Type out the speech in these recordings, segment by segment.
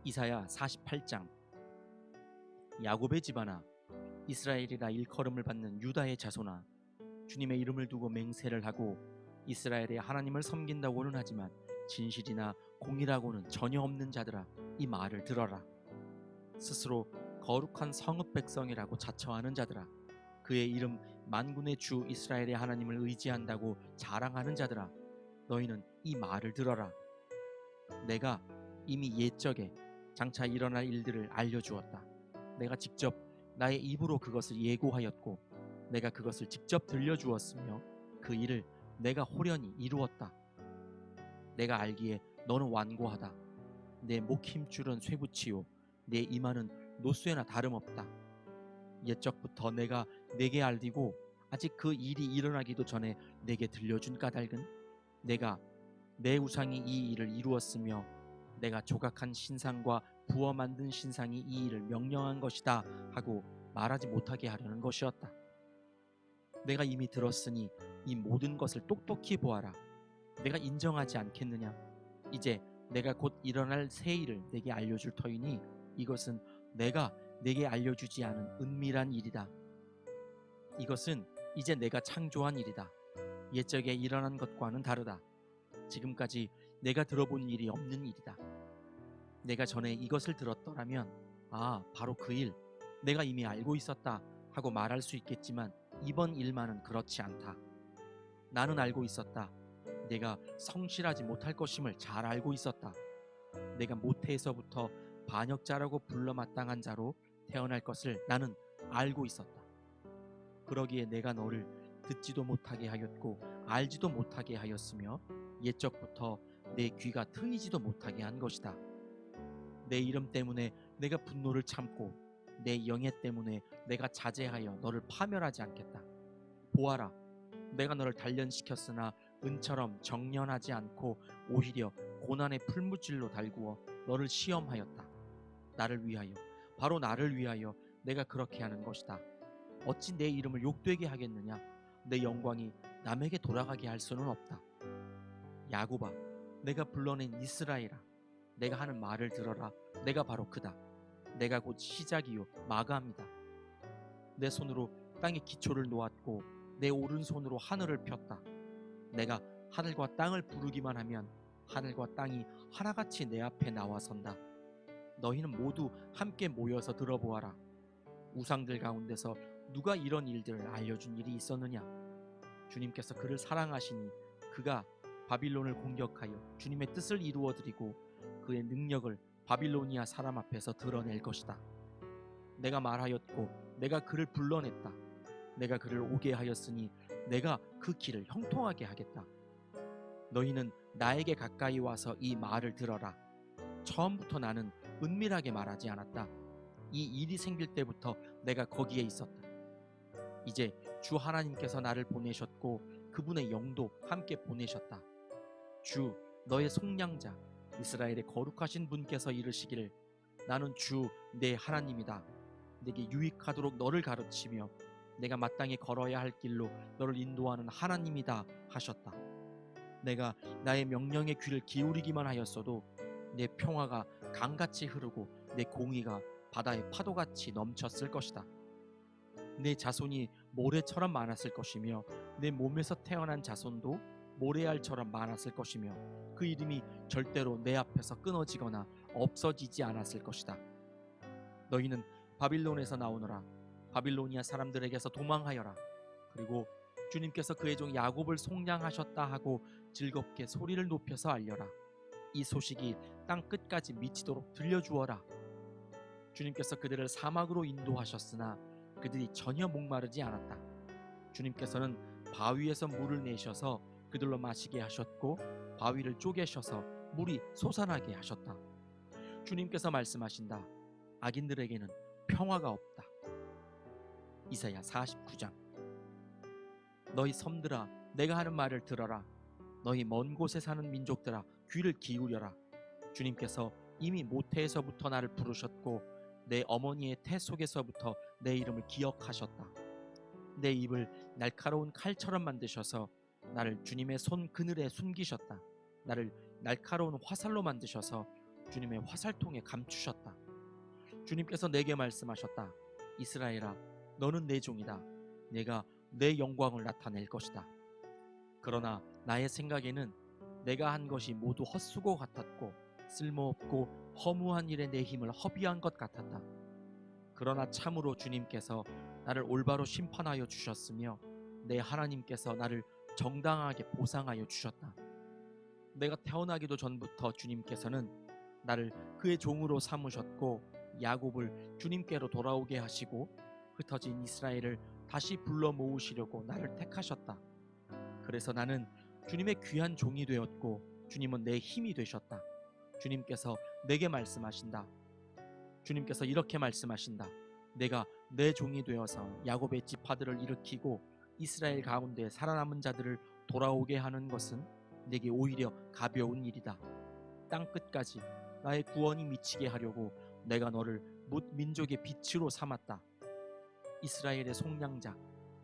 이사야 48장. 야곱의 집안아, 이스라엘이라 일컬음을 받는 유다의 자손아, 주님의 이름을 두고 맹세를 하고 이스라엘의 하나님을 섬긴다고는 하지만 진실이나 공의라고는 전혀 없는 자들아, 이 말을 들어라. 스스로 거룩한 성읍 백성이라고 자처하는 자들아, 그의 이름 만군의 주 이스라엘의 하나님을 의지한다고 자랑하는 자들아, 너희는 이 말을 들어라. 내가 이미 옛적에 장차 일어날 일들을 알려주었다. 내가 직접 나의 입으로 그것을 예고하였고 내가 그것을 직접 들려주었으며 그 일을 내가 호련히 이루었다. 내가 알기에 너는 완고하다. 내 목 힘줄은 쇠붙이요 내 이마는 노쇠나 다름없다. 옛적부터 내가 내게 알리고 아직 그 일이 일어나기도 전에 내게 들려준 까닭은 내가 내 우상이 이 일을 이루었으며 내가 조각한 신상과 부어 만든 신상이 이 일을 명령한 것이다 하고 말하지 못하게 하려는 것이었다. 내가 이미 들었으니 이 모든 것을 똑똑히 보아라. 내가 인정하지 않겠느냐? 이제 내가 곧 일어날 새 일을 내게 알려줄 터이니 이것은 내가 내게 알려주지 않은 은밀한 일이다. 이것은 이제 내가 창조한 일이다. 옛적에 일어난 것과는 다르다. 지금까지 내가 들어본 일이 없는 일이다. 내가 전에 이것을 들었더라면 바로 그 일, 내가 이미 알고 있었다 하고 말할 수 있겠지만 이번 일만은 그렇지 않다. 나는 알고 있었다. 내가 성실하지 못할 것임을 잘 알고 있었다. 내가 모태에서부터 반역자라고 불러 마땅한 자로 태어날 것을 나는 알고 있었다. 그러기에 내가 너를 듣지도 못하게 하였고 알지도 못하게 하였으며 옛적부터 내 귀가 트이지도 못하게 한 것이다. 내 이름 때문에 내가 분노를 참고 내 영예 때문에 내가 자제하여 너를 파멸하지 않겠다. 보아라, 내가 너를 단련시켰으나 은처럼 정련하지 않고 오히려 고난의 풀무질로 달구어 너를 시험하였다. 나를 위하여, 바로 나를 위하여 내가 그렇게 하는 것이다. 어찌 내 이름을 욕되게 하겠느냐? 내 영광이 남에게 돌아가게 할 수는 없다. 야곱아, 내가 불러낸 이스라엘아, 내가 하는 말을 들어라. 내가 바로 그다. 내가 곧 시작이요 마감이다. 내 손으로 땅의 기초를 놓았고 내 오른손으로 하늘을 폈다. 내가 하늘과 땅을 부르기만 하면 하늘과 땅이 하나같이 내 앞에 나와선다. 너희는 모두 함께 모여서 들어보아라. 우상들 가운데서 누가 이런 일들을 알려준 일이 있었느냐? 주님께서 그를 사랑하시니 그가 바빌론을 공격하여 주님의 뜻을 이루어드리고 그의 능력을 바빌로니아 사람 앞에서 드러낼 것이다. 내가 말하였고 내가 그를 불러냈다. 내가 그를 오게 하였으니 내가 그 길을 형통하게 하겠다. 너희는 나에게 가까이 와서 이 말을 들어라. 처음부터 나는 은밀하게 말하지 않았다. 이 일이 생길 때부터 내가 거기에 있었다. 이제 주 하나님께서 나를 보내셨고 그분의 영도 함께 보내셨다. 주 너의 속량자 이스라엘의 거룩하신 분께서 이르시기를 나는 주 내 하나님이다. 내게 유익하도록 너를 가르치며 내가 마땅히 걸어야 할 길로 너를 인도하는 하나님이다 하셨다. 내가 나의 명령의 귀를 기울이기만 하였어도 내 평화가 강같이 흐르고 내 공의가 바다의 파도같이 넘쳤을 것이다. 내 자손이 모래처럼 많았을 것이며 내 몸에서 태어난 자손도 모래알처럼 많았을 것이며 그 이름이 절대로 내 앞에서 끊어지거나 없어지지 않았을 것이다. 너희는 바빌론에서 나오너라. 바빌로니아 사람들에게서 도망하여라. 그리고 주님께서 그의 종 야곱을 속량하셨다 하고 즐겁게 소리를 높여서 알려라. 이 소식이 땅 끝까지 미치도록 들려주어라. 주님께서 그들을 사막으로 인도하셨으나 그들이 전혀 목마르지 않았다. 주님께서는 바위에서 물을 내셔서 그들로 마시게 하셨고 바위를 쪼개셔서 물이 솟아나게 하셨다. 주님께서 말씀하신다. 악인들에게는 평화가 없다. 이사야 49장. 너희 섬들아, 내가 하는 말을 들어라. 너희 먼 곳에 사는 민족들아, 귀를 기울여라. 주님께서 이미 모태에서부터 나를 부르셨고 내 어머니의 태 속에서부터 내 이름을 기억하셨다. 내 입을 날카로운 칼처럼 만드셔서 나를 주님의 손 그늘에 숨기셨다. 나를 날카로운 화살로 만드셔서 주님의 화살통에 감추셨다. 주님께서 내게 말씀하셨다. 이스라엘아, 너는 내 종이다. 내가 내 영광을 나타낼 것이다. 그러나 나의 생각에는 내가 한 것이 모두 헛수고 같았고 쓸모없고 허무한 일에 내 힘을 허비한 것 같았다. 그러나 참으로 주님께서 나를 올바로 심판하여 주셨으며 내 하나님께서 나를 정당하게 보상하여 주셨다. 내가 태어나기도 전부터 주님께서는 나를 그의 종으로 삼으셨고 야곱을 주님께로 돌아오게 하시고 흩어진 이스라엘을 다시 불러 모으시려고 나를 택하셨다. 그래서 나는 주님의 귀한 종이 되었고 주님은 내 힘이 되셨다. 주님께서 내게 말씀하신다. 주님께서 이렇게 말씀하신다. 내가 내 종이 되어서 야곱의 지파들을 일으키고 이스라엘 가운데 살아남은 자들을 돌아오게 하는 것은 내게 오히려 가벼운 일이다. 땅 끝까지 나의 구원이 미치게 하려고 내가 너를 뭇 민족의 빛으로 삼았다. 이스라엘의 속량자,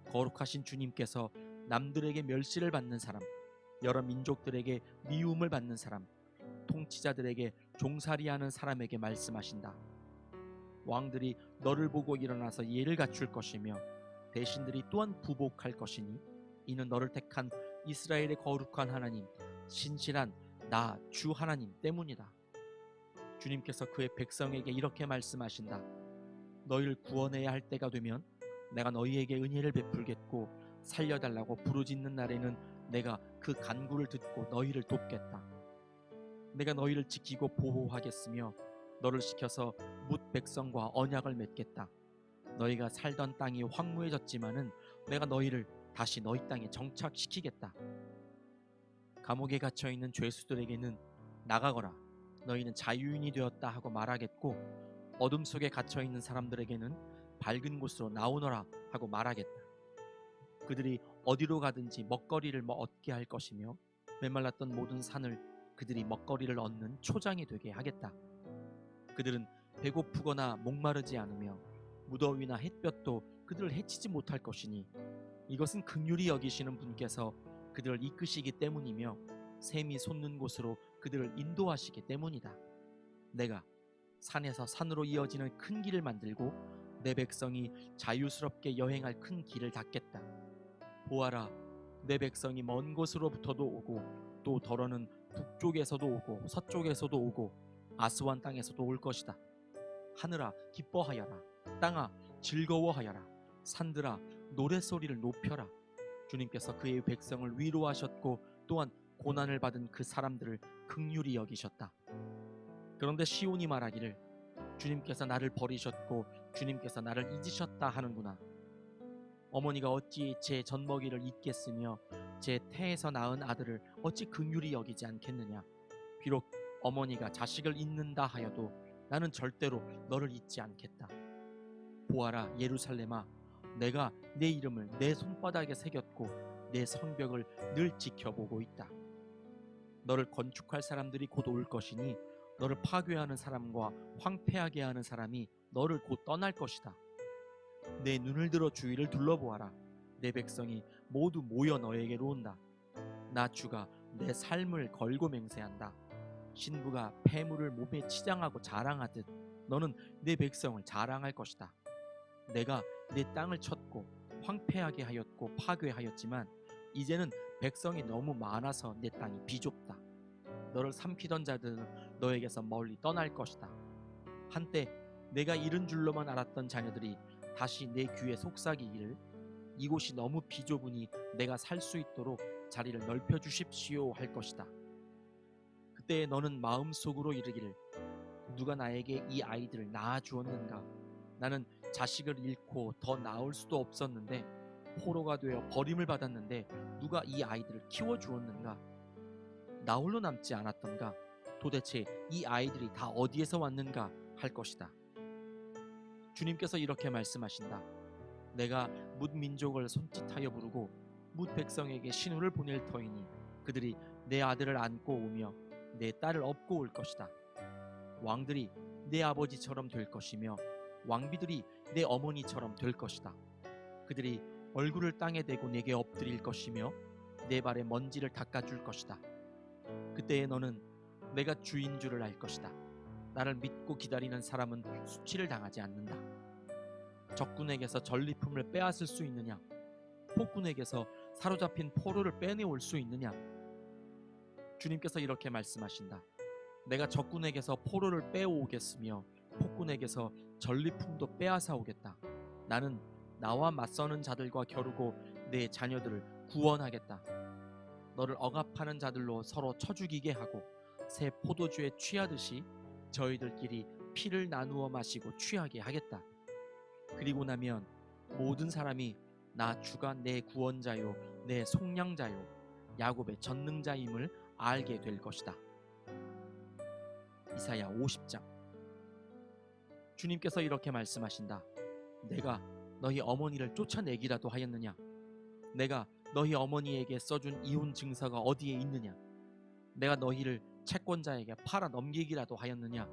거룩하신 주님께서 남들에게 멸시를 받는 사람, 여러 민족들에게 미움을 받는 사람, 통치자들에게 종살이하는 사람에게 말씀하신다. 왕들이 너를 보고 일어나서 예를 갖출 것이며 대신들이 또한 부복할 것이니 이는 너를 택한 이스라엘의 거룩한 하나님, 신실한 나 주 하나님 때문이다. 주님께서 그의 백성에게 이렇게 말씀하신다. 너희를 구원해야 할 때가 되면 내가 너희에게 은혜를 베풀겠고 살려달라고 부르짖는 날에는 내가 그 간구를 듣고 너희를 돕겠다. 내가 너희를 지키고 보호하겠으며 너를 시켜서 뭇 백성과 언약을 맺겠다. 너희가 살던 땅이 황무해졌지만은 내가 너희를 다시 너희 땅에 정착시키겠다. 감옥에 갇혀있는 죄수들에게는 나가거라, 너희는 자유인이 되었다 하고 말하겠고 어둠 속에 갇혀있는 사람들에게는 밝은 곳으로 나오너라 하고 말하겠다. 그들이 어디로 가든지 먹거리를 얻게 할 것이며 메말랐던 모든 산을 그들이 먹거리를 얻는 초장이 되게 하겠다. 그들은 배고프거나 목마르지 않으며 무더위나 햇볕도 그들을 해치지 못할 것이니 이것은 긍휼히 여기시는 분께서 그들을 이끄시기 때문이며 샘이 솟는 곳으로 그들을 인도하시기 때문이다. 내가 산에서 산으로 이어지는 큰 길을 만들고 내 백성이 자유스럽게 여행할 큰 길을 닦겠다. 보아라, 내 백성이 먼 곳으로부터도 오고 또 더러는 북쪽에서도 오고 서쪽에서도 오고 아스완 땅에서도 올 것이다. 하늘아 기뻐하여라, 땅아 즐거워하여라, 산들아 노랫소리를 높여라. 주님께서 그의 백성을 위로하셨고 또한 고난을 받은 그 사람들을 긍휼히 여기셨다. 그런데 시온이 말하기를 주님께서 나를 버리셨고 주님께서 나를 잊으셨다 하는구나. 어머니가 어찌 제 젖먹이를 잊겠으며 제 태에서 낳은 아들을 어찌 긍휼히 여기지 않겠느냐. 비록 어머니가 자식을 잊는다 하여도 나는 절대로 너를 잊지 않겠다. 보아라 예루살렘아, 내가 내 이름을 내 손바닥에 새겼고 내 성벽을 늘 지켜보고 있다. 너를 건축할 사람들이 곧 올 것이니 너를 파괴하는 사람과 황폐하게 하는 사람이 너를 곧 떠날 것이다. 내 눈을 들어 주위를 둘러보아라. 내 백성이 모두 모여 너에게로 온다. 나 주가 내 삶을 걸고 맹세한다. 신부가 폐물을 몸에 치장하고 자랑하듯 너는 내 백성을 자랑할 것이다. 내가 내 땅을 쳤고 황폐하게 하였고 파괴하였지만 이제는 백성이 너무 많아서 내 땅이 비좁다. 너를 삼키던 자들은 너에게서 멀리 떠날 것이다. 한때 내가 잃은 줄로만 알았던 자녀들이 다시 내 귀에 속삭이기를 이곳이 너무 비좁으니 내가 살 수 있도록 자리를 넓혀 주십시오 할 것이다. 그때 너는 마음속으로 이르기를 누가 나에게 이 아이들을 낳아 주었는가. 나는 자식을 잃고 더 낳을 수도 없었는데 포로가 되어 버림을 받았는데 누가 이 아이들을 키워 주었는가. 나 홀로 남지 않았던가. 도대체 이 아이들이 다 어디에서 왔는가 할 것이다. 주님께서 이렇게 말씀하신다. 내가 뭇 민족을 손짓하여 부르고 뭇 백성에게 신우를 보낼 터이니 그들이 내 아들을 안고 오며 내 딸을 업고 올 것이다. 왕들이 내 아버지처럼 될 것이며 왕비들이 내 어머니처럼 될 것이다. 그들이 얼굴을 땅에 대고 내게 엎드릴 것이며 내 발에 먼지를 닦아줄 것이다. 그때에 너는 내가 주인 줄을 알 것이다. 나를 믿고 기다리는 사람은 수치를 당하지 않는다. 적군에게서 전리품을 빼앗을 수 있느냐? 폭군에게서 사로잡힌 포로를 빼내올 수 있느냐? 주님께서 이렇게 말씀하신다. 내가 적군에게서 포로를 빼오겠으며 폭군에게서 전리품도 빼앗아 오겠다. 나는 나와 맞서는 자들과 겨루고 내 자녀들을 구원하겠다. 너를 억압하는 자들로 서로 쳐죽이게 하고 새 포도주에 취하듯이 저희들끼리 피를 나누어 마시고 취하게 하겠다. 그리고 나면 모든 사람이 나 주가 내 구원자요 내 속량자요 야곱의 전능자임을 알게 될 것이다. 이사야 50장. 주님께서 이렇게 말씀하신다. 내가 너희 어머니를 쫓아내기라도 하였느냐? 내가 너희 어머니에게 써준 이혼 증서가 어디에 있느냐? 내가 너희를 채권자에게 팔아 넘기기라도 하였느냐?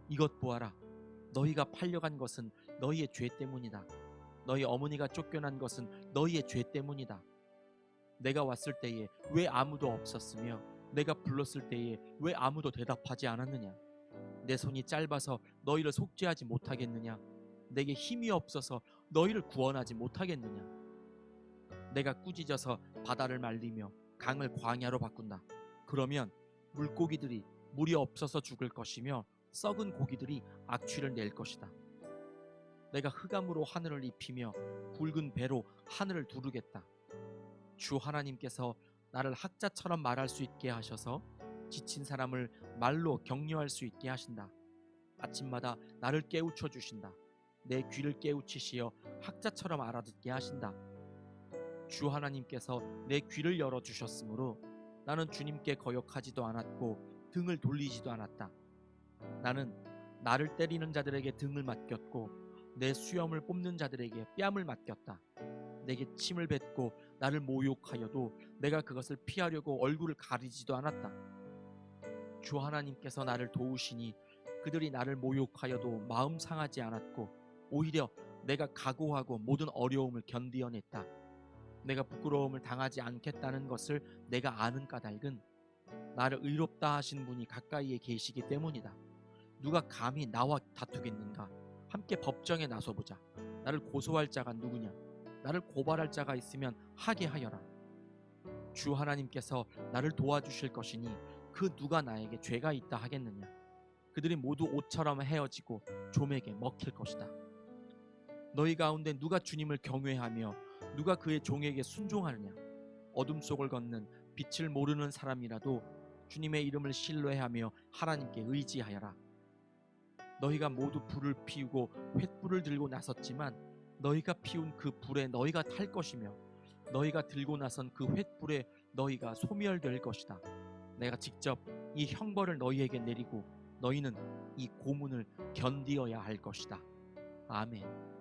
이것 보아라. 너희가 팔려간 것은 너희의 죄 때문이다. 너희 어머니가 쫓겨난 것은 너희의 죄 때문이다. 내가 왔을 때에 왜 아무도 없었으며 내가 불렀을 때에 왜 아무도 대답하지 않았느냐? 내 손이 짧아서 너희를 속죄하지 못하겠느냐? 내게 힘이 없어서 너희를 구원하지 못하겠느냐? 내가 꾸짖어서 바다를 말리며 강을 광야로 바꾼다. 그러면 물고기들이 물이 없어서 죽을 것이며 썩은 고기들이 악취를 낼 것이다. 내가 흑암으로 하늘을 입히며 굵은 배로 하늘을 두르겠다. 주 하나님께서 나를 학자처럼 말할 수 있게 하셔서 지친 사람을 말로 격려할 수 있게 하신다. 아침마다 나를 깨우쳐 주신다. 내 귀를 깨우치시어 학자처럼 알아듣게 하신다. 주 하나님께서 내 귀를 열어주셨으므로 나는 주님께 거역하지도 않았고 등을 돌리지도 않았다. 나는 나를 때리는 자들에게 등을 맡겼고 내 수염을 뽑는 자들에게 뺨을 맡겼다. 내게 침을 뱉고 나를 모욕하여도 내가 그것을 피하려고 얼굴을 가리지도 않았다. 주 하나님께서 나를 도우시니 그들이 나를 모욕하여도 마음 상하지 않았고 오히려 내가 각오하고 모든 어려움을 견디어냈다. 내가 부끄러움을 당하지 않겠다는 것을 내가 아는 까닭은 나를 의롭다 하신 분이 가까이에 계시기 때문이다. 누가 감히 나와 다투겠는가? 함께 법정에 나서보자. 나를 고소할 자가 누구냐? 나를 고발할 자가 있으면 하게 하여라. 주 하나님께서 나를 도와주실 것이니 그 누가 나에게 죄가 있다 하겠느냐? 그들이 모두 옷처럼 헤어지고 좀에게 먹힐 것이다. 너희 가운데 누가 주님을 경외하며 누가 그의 종에게 순종하느냐? 어둠 속을 걷는 빛을 모르는 사람이라도 주님의 이름을 신뢰하며 하나님께 의지하여라. 너희가 모두 불을 피우고 횃불을 들고 나섰지만 너희가 피운 그 불에 너희가 탈 것이며 너희가 들고 나선 그 횃불에 너희가 소멸될 것이다. 내가 직접 이 형벌을 너희에게 내리고 너희는 이 고문을 견디어야 할 것이다. 아멘.